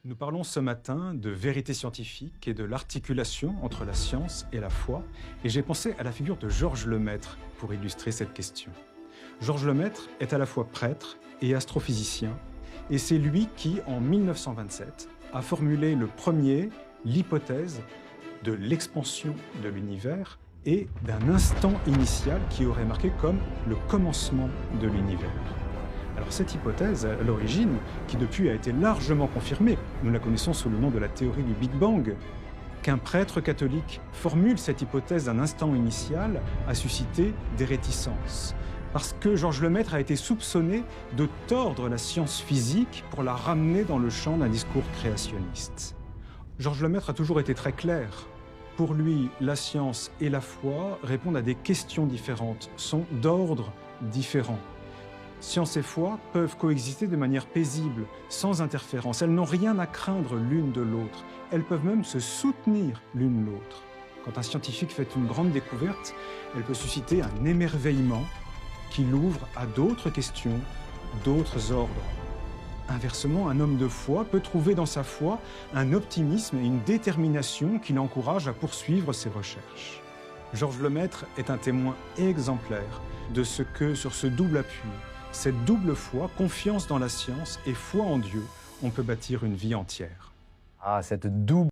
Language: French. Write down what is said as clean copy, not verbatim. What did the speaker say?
Nous parlons ce matin de vérité scientifique et de l'articulation entre la science et la foi, et j'ai pensé à la figure de Georges Lemaître pour illustrer cette question. Georges Lemaître est à la fois prêtre et astrophysicien, et c'est lui qui, en 1927, a formulé le premier l'hypothèse de l'expansion de l'univers et d'un instant initial qui aurait marqué comme le commencement de l'univers. Alors cette hypothèse, à l'origine, qui depuis a été largement confirmée, nous la connaissons sous le nom de la théorie du Big Bang, qu'un prêtre catholique formule cette hypothèse d'un instant initial a suscité des réticences. Parce que Georges Lemaître a été soupçonné de tordre la science physique pour la ramener dans le champ d'un discours créationniste. Georges Lemaître a toujours été très clair. Pour lui, la science et la foi répondent à des questions différentes, sont d'ordre différent. Science et foi peuvent coexister de manière paisible, sans interférence. Elles n'ont rien à craindre l'une de l'autre. Elles peuvent même se soutenir l'une l'autre. Quand un scientifique fait une grande découverte, elle peut susciter un émerveillement qui l'ouvre à d'autres questions, d'autres ordres. Inversement, un homme de foi peut trouver dans sa foi un optimisme et une détermination qui l'encouragent à poursuivre ses recherches. Georges Lemaître est un témoin exemplaire de ce que, sur ce double appui, cette double foi, confiance dans la science et foi en Dieu, on peut bâtir une vie entière. Ah, cette double